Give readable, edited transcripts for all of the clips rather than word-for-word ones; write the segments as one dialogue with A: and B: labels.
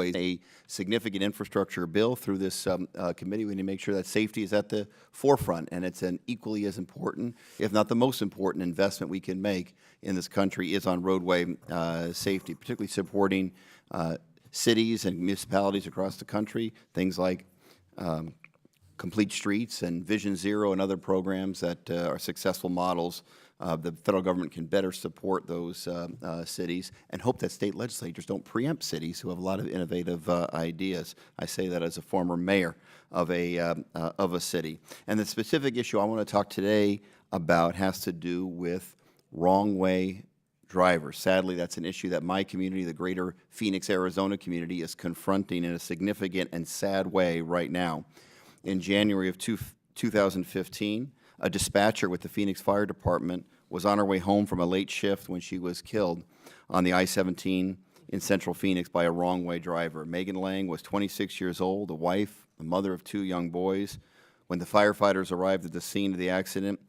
A: a significant infrastructure bill through this committee. We need to make sure that safety is at the forefront, and it's an equally as important, if not the most important, investment we can make in this country is on roadway safety, particularly supporting cities and municipalities across the country, things like Complete Streets and Vision Zero and other programs that are successful models. The federal government can better support those cities and hope that state legislatures don't preempt cities who have a lot of innovative ideas. I say that as a former mayor of a city. And the specific issue I want to talk today about has to do with wrong-way drivers. Sadly, that's an issue that my community, the greater Phoenix, Arizona community, is confronting in a significant and sad way right now. In January of 2015, a dispatcher with the Phoenix Fire Department was on her way home from a late shift when she was killed on the I-17 in central Phoenix by a wrong-way driver. Megan Lang was 26 years old, a wife, a mother of 2 young boys. When the firefighters arrived at the scene of the accident,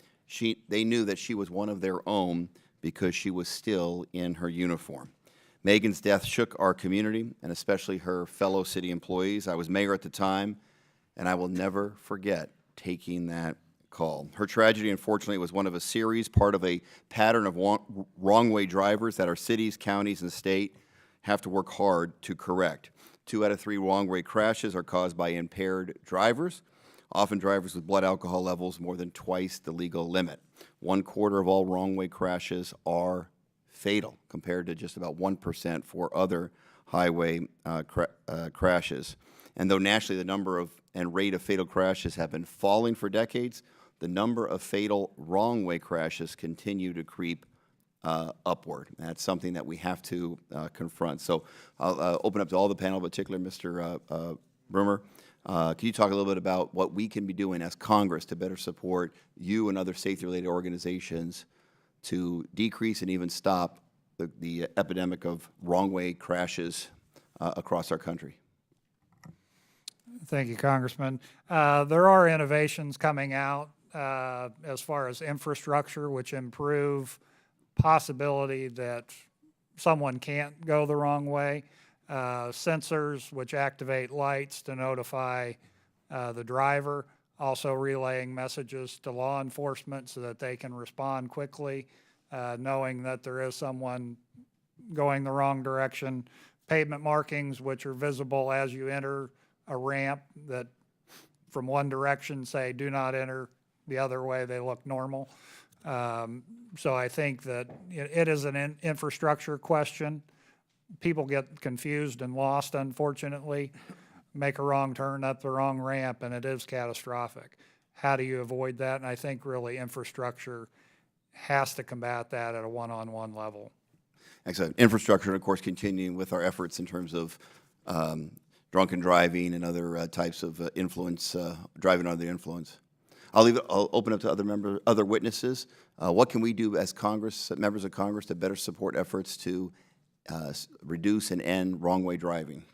A: they knew that she was one of their own because she was still in her uniform. Megan's death shook our community, and especially her fellow city employees. I was mayor at the time, and I will never forget taking that call. Her tragedy, unfortunately, was one of a series, part of a pattern of wrong-way drivers that our cities, counties, and state have to work hard to correct. 2 out of 3 wrong-way crashes are caused by impaired drivers, often drivers with blood alcohol levels more than twice the legal limit. 1/4 of all wrong-way crashes are fatal, compared to just about 1% for other highway crashes. And though nationally the number of and rate of fatal crashes have been falling for decades, the number of fatal wrong-way crashes continue to creep upward. That's something that we have to confront. So I'll open up to all the panel, particularly Mr. Brummer. Can you talk a little bit about what we can be doing as Congress to better support you and other safety-related organizations to decrease and even stop the epidemic of wrong-way crashes across our country?
B: Thank you, Congressman. There are innovations coming out as far as infrastructure, which improve possibility that someone can't go the wrong way. Sensors, which activate lights to notify the driver, also relaying messages to law enforcement so that they can respond quickly, knowing that there is someone going the wrong direction. Pavement markings, which are visible as you enter a ramp, that from one direction say do not enter, the other way they look normal. So I think that it is an infrastructure question. People get confused and lost, unfortunately, make a wrong turn up the wrong ramp, and it is catastrophic. How do you avoid that? And I think really infrastructure has to combat that at a one-on-one level.
A: Excellent. Infrastructure, and of course, continuing with our efforts in terms of drunken driving and other types of driving under the influence. I'll open up to other witnesses. What can we do as members of Congress to better support efforts to reduce and end wrong-way driving?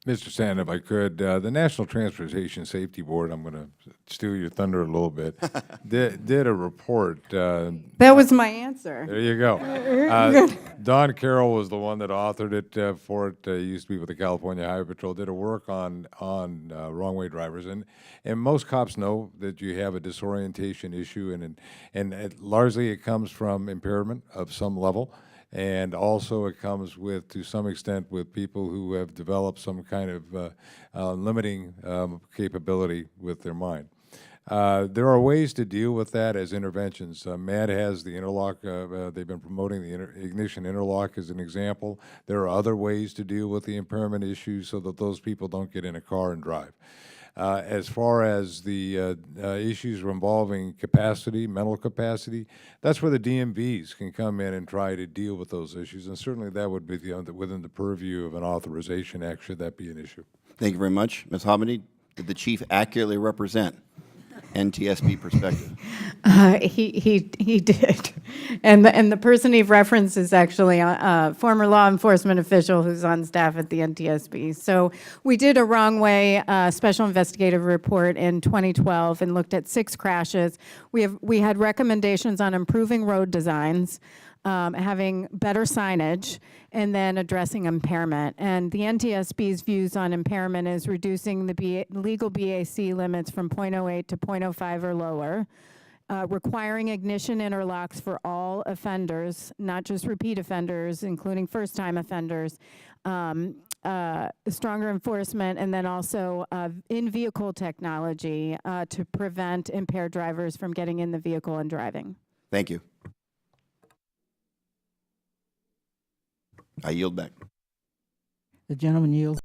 C: Mr. Stanton, if I could, the National Transportation Safety Board, I'm going to steal your thunder a little bit, did a report.
D: That was my answer.
C: There you go. Don Carroll was the one that authored it for it. He used to be with the California Highway Patrol, did a work on wrong-way drivers. And most cops know that you have a disorientation issue, and largely it comes from impairment of some level. And also it comes with, to some extent, with people who have developed some kind of limiting capability with their mind. There are ways to deal with that as interventions. MAD has the interlock. They've been promoting the ignition interlock as an example. There are other ways to deal with the impairment issues so that those people don't get in a car and drive. As far as the issues involving capacity, mental capacity, that's where the DMVs can come in and try to deal with those issues, and certainly that would be within the purview of an authorization act should that be an issue.
A: Thank you very much. Ms. Hominy, did the chief accurately represent NTSB perspective?
D: He did, and the person he referenced is actually a former law enforcement official who's on staff at the NTSB. So we did a wrong-way special investigative report in 2012 and looked at 6 crashes. We had recommendations on improving road designs, having better signage, and then addressing impairment. And the NTSB's views on impairment is reducing the legal BAC limits from 0.08 to 0.05 or lower, requiring ignition interlocks for all offenders, not just repeat offenders, including first-time offenders, stronger enforcement, and then also in-vehicle technology to prevent impaired drivers from getting in the vehicle and driving.
A: Thank you. I yield back.
E: The gentleman yields.